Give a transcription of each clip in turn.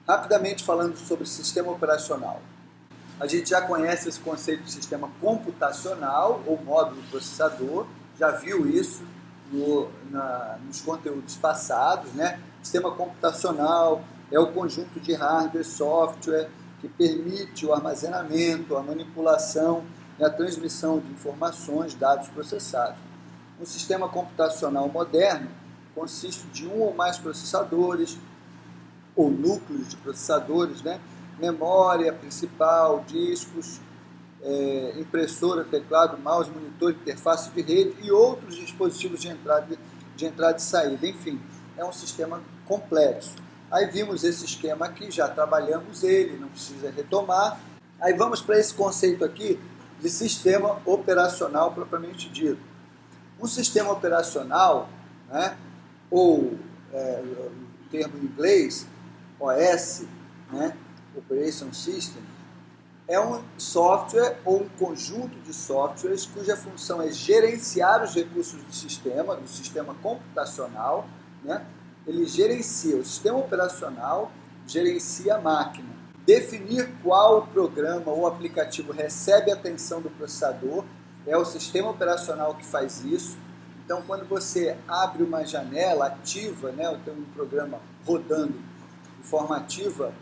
Rapidamente falando sobre sistema operacional. A gente já conhece esse conceito de sistema computacional ou módulo processador, já viu isso nos conteúdos passados, né? Sistema computacional é o conjunto de hardware e software que permite o armazenamento, a manipulação e a transmissão de informações, dados processados. Um sistema computacional moderno consiste de um ou mais processadores, ou núcleos de processadores, né? Memória principal, discos, impressora, teclado, mouse, monitor, interface de rede e outros dispositivos de entrada e saída. Enfim, é um sistema complexo. Aí vimos esse esquema aqui, já trabalhamos ele, não precisa retomar. Aí vamos para esse conceito aqui de sistema operacional propriamente dito. Um sistema operacional, né, ou o termo em inglês, OS, né, Operation System, é um software ou um conjunto de softwares cuja função é gerenciar os recursos do sistema computacional, né? Ele gerencia, o sistema operacional gerencia a máquina. Definir qual programa ou aplicativo recebe a atenção do processador é o sistema operacional que faz isso. Então, quando você abre uma janela ativa, né, ou tem um programa rodando de forma ativa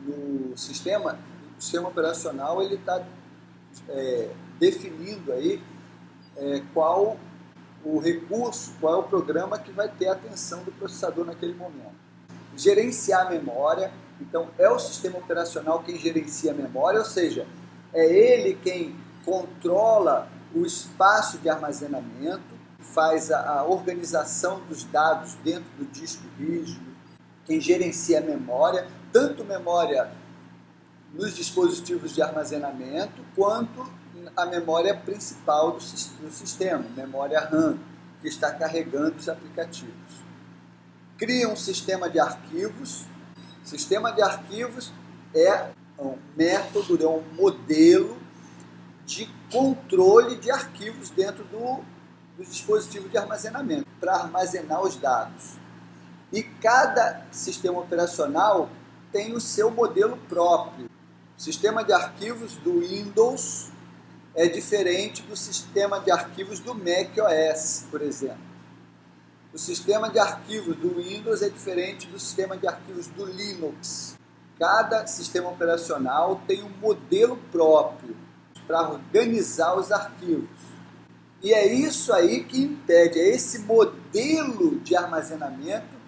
no sistema, o sistema operacional ele está definindo aí qual o recurso, qual é o programa que vai ter a atenção do processador naquele momento. Gerenciar a memória, então é o sistema operacional quem gerencia a memória, ou seja, é ele quem controla o espaço de armazenamento, faz a organização dos dados dentro do disco rígido, quem gerencia a memória, tanto memória nos dispositivos de armazenamento, quanto a memória principal do sistema, memória RAM, que está carregando os aplicativos. Cria um sistema de arquivos. Sistema de arquivos é um método, é um modelo de controle de arquivos dentro do dispositivo de armazenamento, para armazenar os dados. E cada sistema operacional tem o seu modelo próprio. O sistema de arquivos do Windows é diferente do sistema de arquivos do macOS, por exemplo. O sistema de arquivos do Windows é diferente do sistema de arquivos do Linux. Cada sistema operacional tem um modelo próprio para organizar os arquivos. E é isso aí que impede, é esse modelo de armazenamento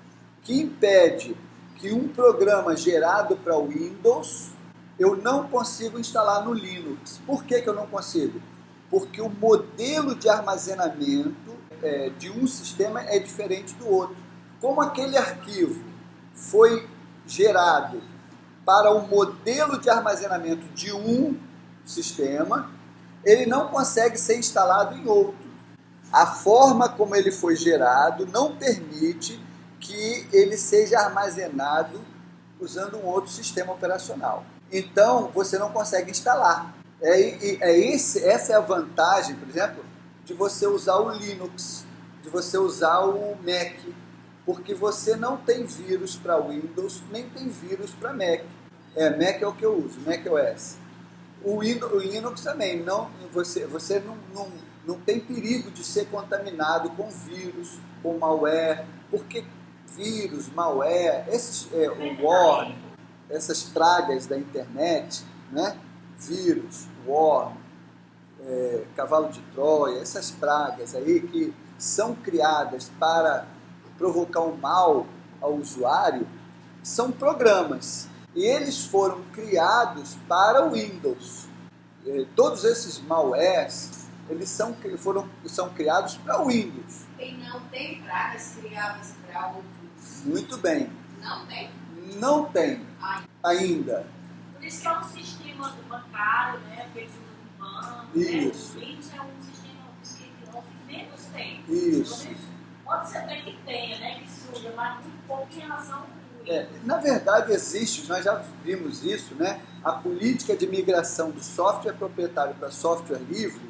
que impede que um programa gerado para o Windows eu não consigo instalar no Linux. Por que eu não consigo? Porque o modelo de armazenamento de um sistema é diferente do outro. Como aquele arquivo foi gerado para o modelo de armazenamento de um sistema, ele não consegue ser instalado em outro. A forma como ele foi gerado não permite que ele seja armazenado usando um outro sistema operacional. Então, você não consegue instalar. Essa é a vantagem, por exemplo, de você usar o Linux, de você usar o Mac, porque você não tem vírus para Windows, nem tem vírus para Mac. Mac é o que eu uso, macOS. O Linux também, você não tem perigo de ser contaminado com vírus, com malware, porque vírus, malware, o worm, essas pragas da internet, né? Vírus, worm, cavalo de Troia, essas pragas aí que são criadas para provocar um mal ao usuário, são programas. E eles foram criados para o Windows. Todos esses malwares, eles são criados para o Windows. E não tem pragas criadas para outros? Muito bem. Não tem? Não tem ainda. Por isso que é um sistema bancário, né? Que eles usam no banco. Isso. Né? O Windows é um sistema que menos tem. Isso. Pode ser até que tenha, né? Que surja, mas muito pouco em relação ao na verdade existe, nós já vimos isso, né? A política de migração do software proprietário para software livre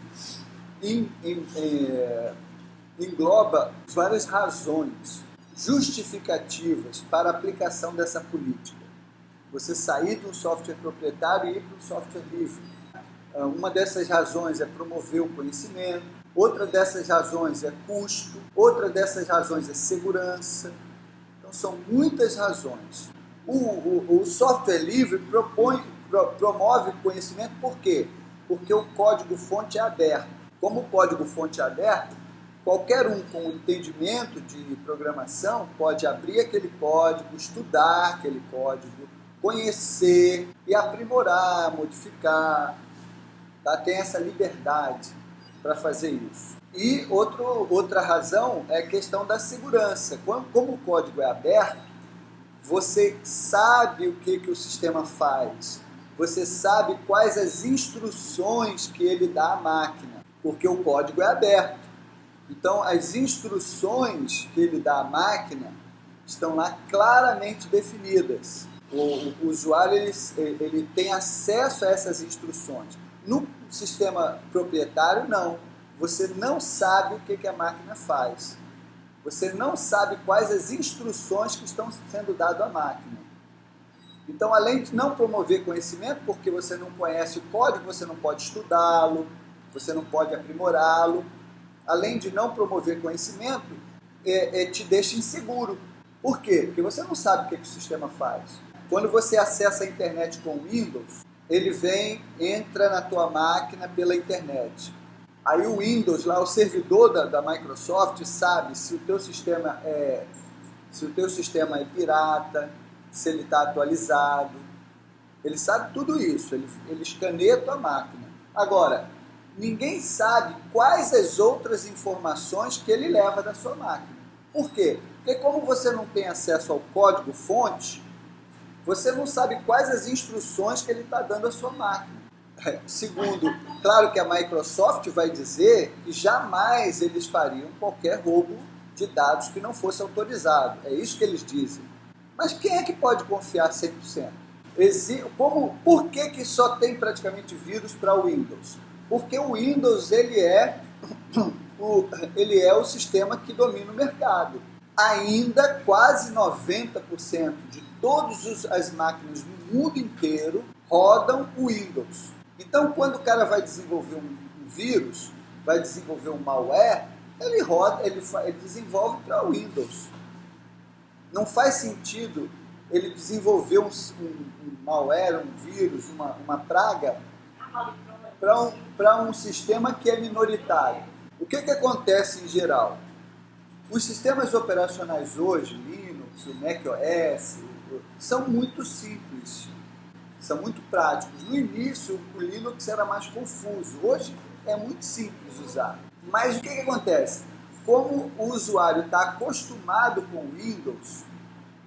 engloba várias razões justificativas para a aplicação dessa política. Você sair de um software proprietário e ir para um software livre. Uma dessas razões é promover o conhecimento, outra dessas razões é custo, outra dessas razões é segurança. Então são muitas razões. O software livre promove o conhecimento por quê? Porque o código-fonte é aberto. Como o código-fonte é aberto, qualquer um com entendimento de programação pode abrir aquele código, estudar aquele código, conhecer e aprimorar, modificar. Tá? Tem essa liberdade para fazer isso. E outra razão é a questão da segurança. Como o código é aberto, você sabe o que o sistema faz. Você sabe quais as instruções que ele dá à máquina, porque o código é aberto. Então, as instruções que ele dá à máquina estão lá claramente definidas. O usuário ele tem acesso a essas instruções. No sistema proprietário, não. Você não sabe o que a máquina faz. Você não sabe quais as instruções que estão sendo dadas à máquina. Então, além de não promover conhecimento, porque você não conhece o código, você não pode estudá-lo, você não pode aprimorá-lo. Além de não promover conhecimento, te deixa inseguro. Por quê? Porque você não sabe o que o sistema faz. Quando você acessa a internet com o Windows, ele entra na tua máquina pela internet. Aí o Windows, lá, o servidor da Microsoft, sabe se o teu sistema é pirata, se ele está atualizado. Ele sabe tudo isso, ele escaneia a tua máquina. Agora, ninguém sabe quais as outras informações que ele leva da sua máquina. Por quê? Porque como você não tem acesso ao código-fonte, você não sabe quais as instruções que ele está dando à sua máquina. Segundo, claro que a Microsoft vai dizer que jamais eles fariam qualquer roubo de dados que não fosse autorizado. É isso que eles dizem. Mas quem é que pode confiar 100%? Por que só tem praticamente vírus para o Windows? Porque o Windows ele é o sistema que domina o mercado. Ainda quase 90% de todas as máquinas no mundo inteiro rodam o Windows. Então, quando o cara vai desenvolver um vírus, vai desenvolver um malware, ele desenvolve para o Windows. Não faz sentido ele desenvolver um malware, um vírus, uma praga para um sistema que é minoritário. O que acontece em geral? Os sistemas operacionais hoje, Linux, o macOS, são muito simples, são muito práticos. No início, o Linux era mais confuso, hoje é muito simples usar. Mas o que acontece? Como o usuário está acostumado com o Windows,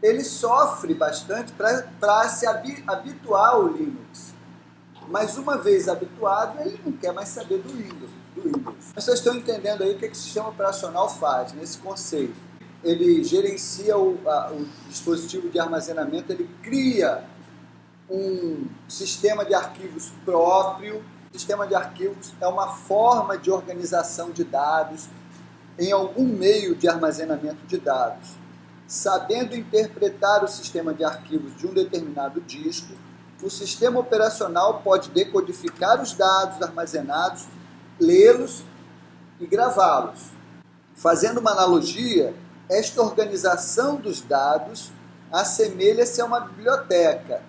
ele sofre bastante para se habituar ao Linux. Mas uma vez habituado, ele não quer mais saber do Windows. Vocês estão entendendo aí o que o sistema operacional faz nesse conceito. Ele gerencia o dispositivo de armazenamento, ele cria um sistema de arquivos próprio. O sistema de arquivos é uma forma de organização de dados em algum meio de armazenamento de dados. Sabendo interpretar o sistema de arquivos de um determinado disco, o sistema operacional pode decodificar os dados armazenados, lê-los e gravá-los. Fazendo uma analogia, esta organização dos dados assemelha-se a uma biblioteca,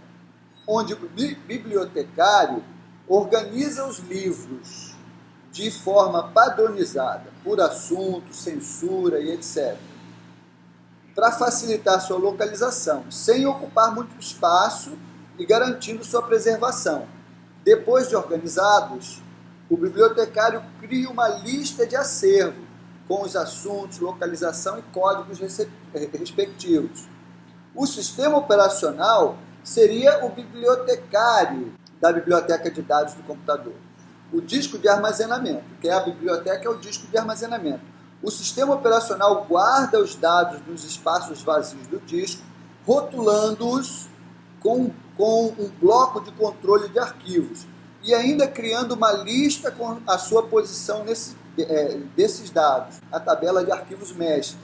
onde o bibliotecário organiza os livros de forma padronizada, por assunto, censura e etc., para facilitar sua localização, sem ocupar muito espaço e garantindo sua preservação. Depois de organizados, o bibliotecário cria uma lista de acervo, com os assuntos, localização e códigos respectivos. O sistema operacional seria o bibliotecário da biblioteca de dados do computador. O disco de armazenamento, que é a biblioteca, é o disco de armazenamento. O sistema operacional guarda os dados nos espaços vazios do disco, rotulando-os com um bloco de controle de arquivos e ainda criando uma lista com a sua posição desses dados, a tabela de arquivos mestre.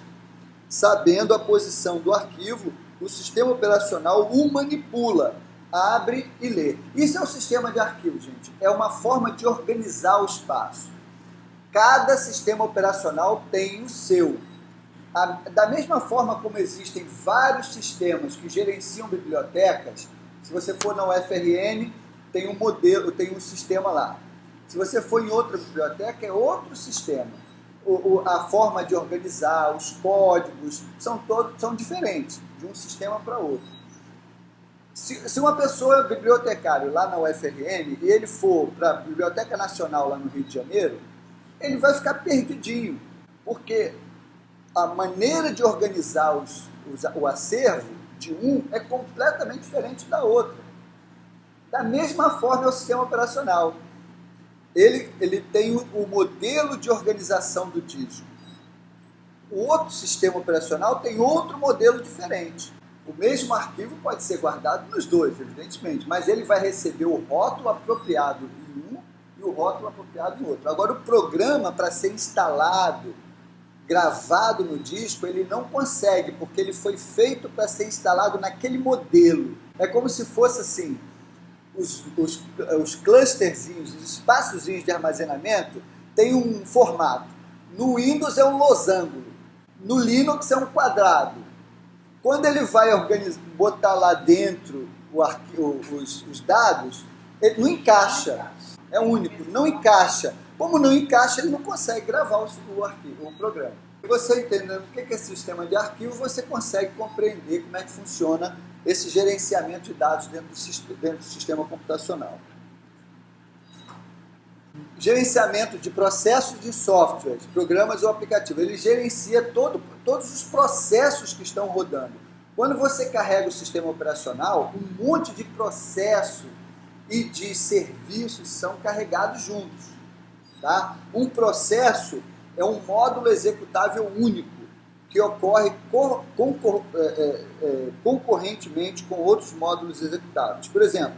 Sabendo a posição do arquivo, o sistema operacional o manipula, abre e lê. Isso é um sistema de arquivo, gente. É uma forma de organizar o espaço. Cada sistema operacional tem o seu. Da mesma forma como existem vários sistemas que gerenciam bibliotecas, se você for na UFRN, tem um modelo, tem um sistema lá. Se você for em outra biblioteca, é outro sistema. A forma de organizar, os códigos, são diferentes de um sistema para outro. Se uma pessoa é bibliotecário lá na UFRN e ele for para a Biblioteca Nacional lá no Rio de Janeiro, ele vai ficar perdidinho, porque a maneira de organizar o acervo de um é completamente diferente da outra. Da mesma forma é o sistema operacional. Ele tem o modelo de organização do disco. O outro sistema operacional tem outro modelo diferente. O mesmo arquivo pode ser guardado nos dois, evidentemente, mas ele vai receber o rótulo apropriado em um e o rótulo apropriado em outro. Agora, o programa, para ser instalado, gravado no disco, ele não consegue, porque ele foi feito para ser instalado naquele modelo. É como se fosse assim, os clusterzinhos, os espaçozinhos de armazenamento têm um formato. No Windows é um losango, no Linux é um quadrado. Quando ele vai botar lá dentro os dados, ele não encaixa. É único, não encaixa. Como não encaixa, ele não consegue gravar o programa. E você entendendo o que é esse sistema de arquivo, você consegue compreender como é que funciona esse gerenciamento de dados dentro do sistema computacional. Gerenciamento de processos de softwares, programas ou aplicativos. Ele gerencia todos os processos que estão rodando. Quando você carrega o sistema operacional, um monte de processo e de serviços são carregados juntos. Tá? Um processo é um módulo executável único que ocorre concorrentemente com outros módulos executáveis. Por exemplo,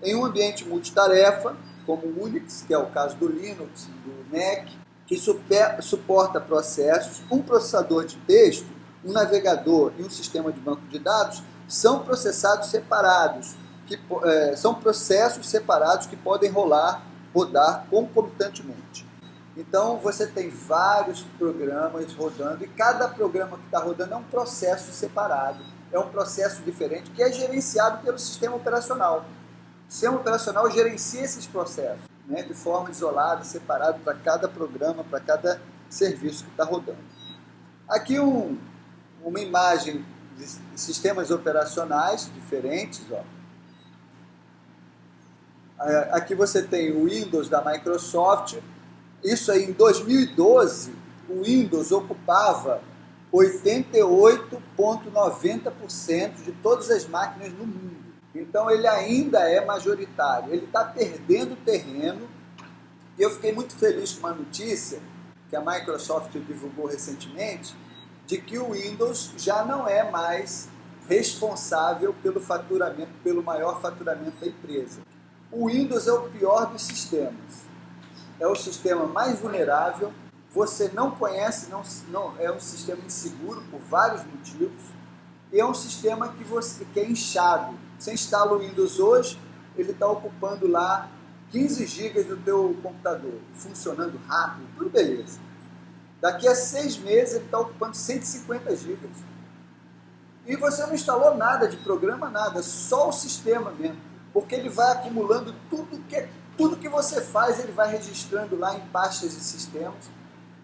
em um ambiente multitarefa, como o Unix, que é o caso do Linux, do Mac, que suporta processos, um processador de texto, um navegador e um sistema de banco de dados são processados separados, são processos separados que podem rodar concomitantemente. Então, você tem vários programas rodando e cada programa que está rodando é um processo separado, é um processo diferente que é gerenciado pelo sistema operacional. O sistema operacional gerencia esses processos, né, de forma isolada, separado para cada programa, para cada serviço que está rodando. Aqui uma imagem de sistemas operacionais diferentes. Ó. Aqui você tem o Windows da Microsoft. Isso aí, em 2012, o Windows ocupava 88,90% de todas as máquinas no mundo. Então, ele ainda é majoritário. Ele está perdendo terreno. E eu fiquei muito feliz com uma notícia que a Microsoft divulgou recentemente, de que o Windows já não é mais responsável pelo maior faturamento da empresa. O Windows é o pior dos sistemas. É o sistema mais vulnerável, você não conhece, é um sistema inseguro por vários motivos, e é um sistema que é inchado. Você instala o Windows hoje, ele está ocupando lá 15 GB do teu computador, funcionando rápido, tudo beleza. Daqui a 6 meses ele está ocupando 150 GB. E você não instalou nada de programa, nada, só o sistema mesmo, porque ele vai acumulando tudo que você faz, ele vai registrando lá em pastas de sistemas,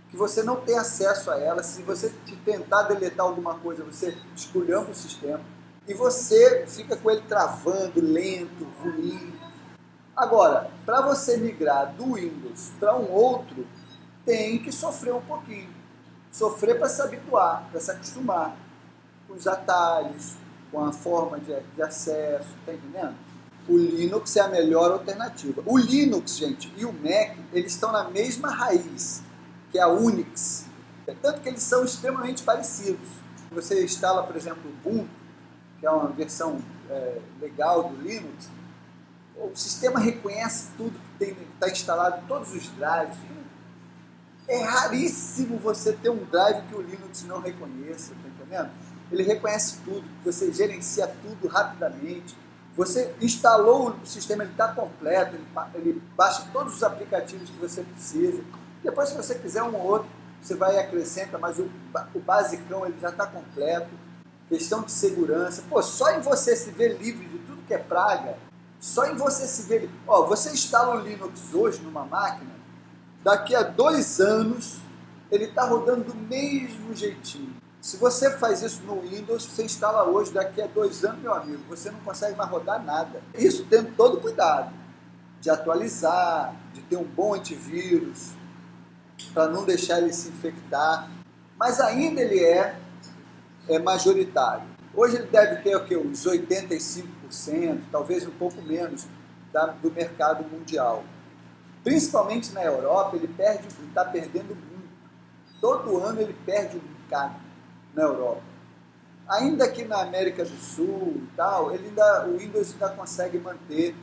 que você não tem acesso a elas. Se você tentar deletar alguma coisa, você esculhamba o sistema, e você fica com ele travando, lento, ruim. Agora, para você migrar do Windows para um outro, tem que sofrer um pouquinho. Sofrer para se habituar, para se acostumar com os atalhos, com a forma de acesso, tá entendendo? O Linux é a melhor alternativa. O Linux, gente, e o Mac, eles estão na mesma raiz, que é a Unix. Tanto que eles são extremamente parecidos. Você instala, por exemplo, o Ubuntu, que é uma versão legal do Linux, o sistema reconhece tudo que está instalado, todos os drives. É raríssimo você ter um drive que o Linux não reconheça, tá entendendo? ele reconhece tudo, você gerencia tudo rapidamente. Você instalou o sistema, ele está completo, ele baixa todos os aplicativos que você precisa. Depois, se você quiser um ou outro, você vai e acrescenta, mas o basicão ele já está completo. Questão de segurança. Pô, só em você se ver livre de tudo que é praga, só em você se ver... Ó, você instala um Linux hoje numa máquina, daqui a 2 anos, ele está rodando do mesmo jeitinho. Se você faz isso no Windows, você instala hoje, daqui a 2 anos, meu amigo, você não consegue mais rodar nada. Isso tendo todo cuidado de atualizar, de ter um bom antivírus, para não deixar ele se infectar. Mas ainda ele é majoritário. Hoje ele deve ter o quê? Uns 85%, talvez um pouco menos, do mercado mundial. Principalmente na Europa, ele está perdendo muito. Todo ano ele perde um bocado na Europa. Ainda que na América do Sul e tal, o Windows ainda consegue manter,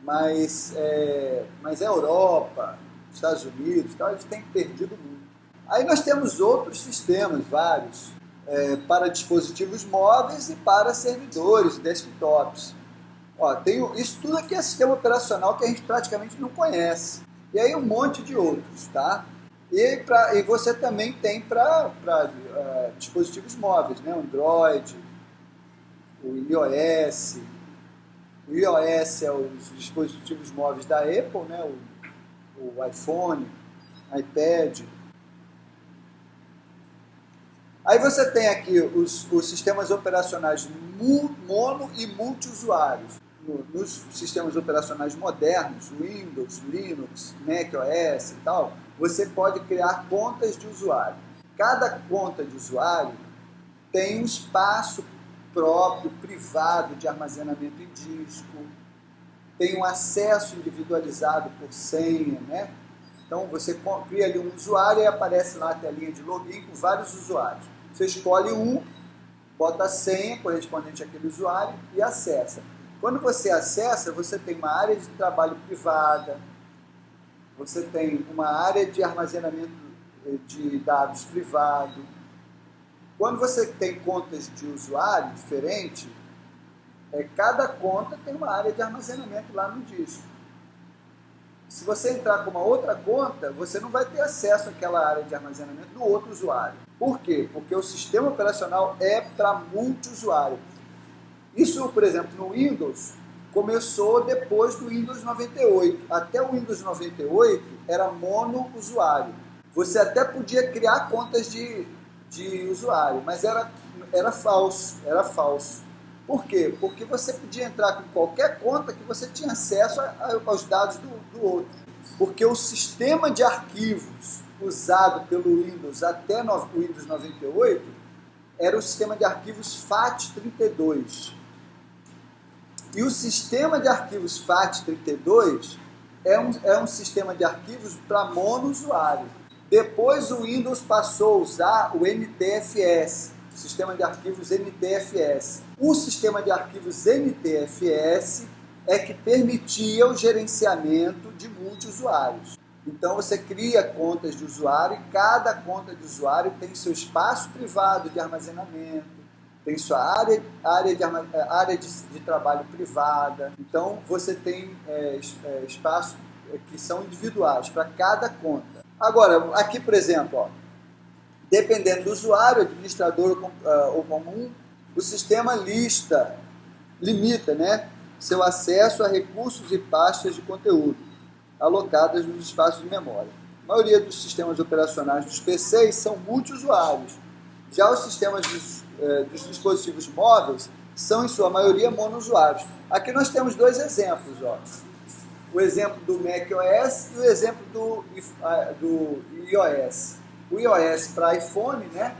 mas a Europa, Estados Unidos, tal, eles têm perdido muito. Aí nós temos outros sistemas, vários, para dispositivos móveis e para servidores, desktops. Ó, isso tudo aqui é sistema operacional que a gente praticamente não conhece. E aí um monte de outros, tá? E você também tem para dispositivos móveis, né? Android, o iOS. O iOS é os dispositivos móveis da Apple, né? O iPhone, iPad. Aí você tem aqui os sistemas operacionais mono e multiusuários. Nos sistemas operacionais modernos, Windows, Linux, macOS e tal, você pode criar contas de usuário. Cada conta de usuário tem um espaço próprio, privado, de armazenamento em disco, tem um acesso individualizado por senha, né? Então você cria ali um usuário e aparece lá a telinha de login com vários usuários. Você escolhe um, bota a senha correspondente àquele usuário e acessa. Quando você acessa, você tem uma área de trabalho privada, você tem uma área de armazenamento de dados privado. Quando você tem contas de usuário diferente, cada conta tem uma área de armazenamento lá no disco. Se você entrar com uma outra conta, você não vai ter acesso àquela área de armazenamento do outro usuário. Por quê? Porque o sistema operacional é para multiusuário. Isso, por exemplo, no Windows, começou depois do Windows 98. Até o Windows 98 era monousuário. Você até podia criar contas de usuário, mas era falso. Por quê? Porque você podia entrar com qualquer conta que você tinha acesso aos dados do outro. Porque o sistema de arquivos usado pelo Windows até o Windows 98 era o sistema de arquivos FAT32. E o sistema de arquivos FAT32 é um sistema de arquivos para monousuário. Depois o Windows passou a usar o NTFS, sistema de arquivos NTFS. O sistema de arquivos NTFS é que permitia o gerenciamento de multiusuários. Então você cria contas de usuário e cada conta de usuário tem seu espaço privado de armazenamento, tem sua área de trabalho privada. Então você tem espaços que são individuais para cada conta. Agora, aqui por exemplo, ó, dependendo do usuário, administrador ou comum, o sistema limita, né, seu acesso a recursos e pastas de conteúdo alocadas nos espaços de memória. A maioria dos sistemas operacionais dos PCs são multiusuários. Já os sistemas dos dispositivos móveis são, em sua maioria, monousuários. Aqui nós temos 2 exemplos. Ó. O exemplo do macOS e o exemplo do iOS. O iOS para iPhone, né?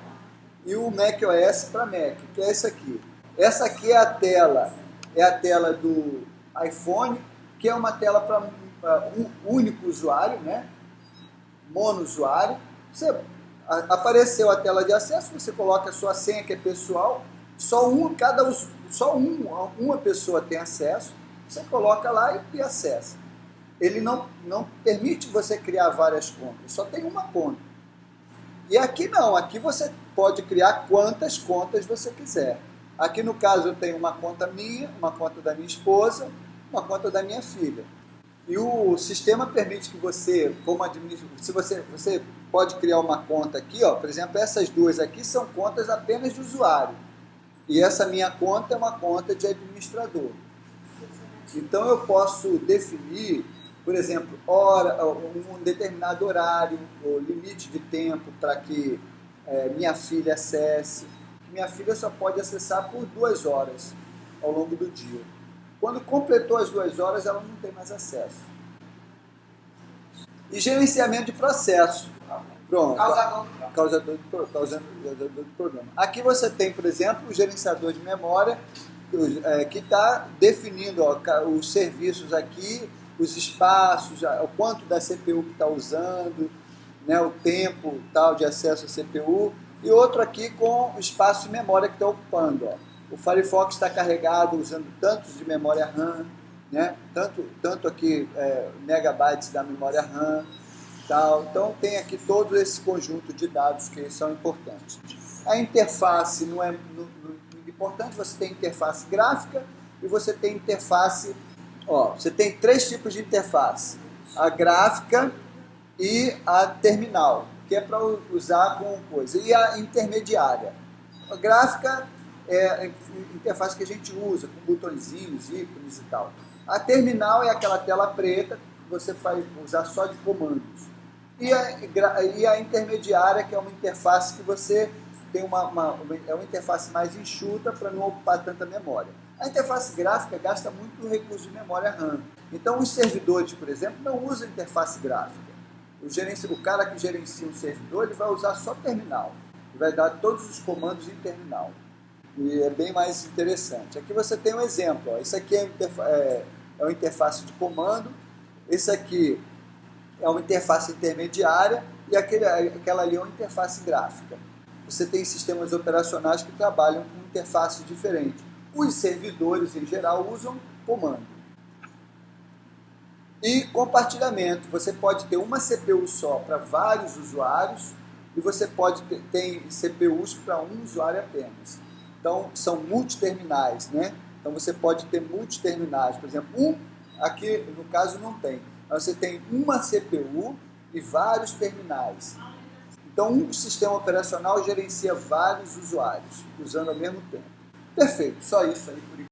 E o macOS para Mac, que é esse aqui. Essa aqui é a tela do iPhone, que é uma tela para um único usuário, né? Monousuário. Apareceu a tela de acesso, você coloca a sua senha, que é pessoal, uma pessoa tem acesso, você coloca lá e acessa. Ele não permite você criar várias contas, só tem uma conta. E aqui não, aqui você pode criar quantas contas você quiser. Aqui no caso eu tenho uma conta minha, uma conta da minha esposa, uma conta da minha filha. E o sistema permite que você, como administrador, se você pode criar uma conta aqui, ó, por exemplo, essas duas aqui são contas apenas de usuário. E essa minha conta é uma conta de administrador. Então eu posso definir, por exemplo, um determinado horário, ou limite de tempo para que minha filha acesse. Minha filha só pode acessar por 2 horas ao longo do dia. Quando completou as 2 horas, ela não tem mais acesso. E gerenciamento de processo. Pronto. Causador do problema. Aqui você tem, por exemplo, o gerenciador de memória, que está definindo os serviços aqui, os espaços, o quanto da CPU que está usando, né, o tempo tal de acesso à CPU, e outro aqui com o espaço de memória que está ocupando. Ó. O Firefox está carregado usando tantos de memória RAM, né, tanto aqui megabytes da memória RAM, tal. Então tem aqui todo esse conjunto de dados que são importantes. A interface não é muito importante, você tem interface gráfica e você tem interface, você tem 3 tipos de interface, a gráfica e a terminal, que é para usar com coisa, e a intermediária. A gráfica é a interface que a gente usa, com botõezinhos, ícones e tal. A terminal é aquela tela preta que você vai usar só de comandos. E a intermediária, que é uma interface que você tem uma interface mais enxuta para não ocupar tanta memória. A interface gráfica gasta muito recurso de memória RAM. Então, os servidores, por exemplo, não usam interface gráfica. O cara que gerencia um servidor, ele vai usar só terminal. Ele vai dar todos os comandos em terminal. E é bem mais interessante. Aqui você tem um exemplo. Isso aqui é uma interface de comando. Esse aqui é uma interface intermediária. E aquela ali é uma interface gráfica. Você tem sistemas operacionais que trabalham com interfaces diferentes. Os servidores, em geral, usam comando. E compartilhamento. Você pode ter uma CPU só para vários usuários e você pode ter CPUs para um usuário apenas. Então, são multiterminais, né? Então, você pode ter multiterminais. Por exemplo, aqui no caso não tem. Mas você tem uma CPU e vários terminais. Então, um sistema operacional gerencia vários usuários, usando ao mesmo tempo. Perfeito, só isso aí por enquanto.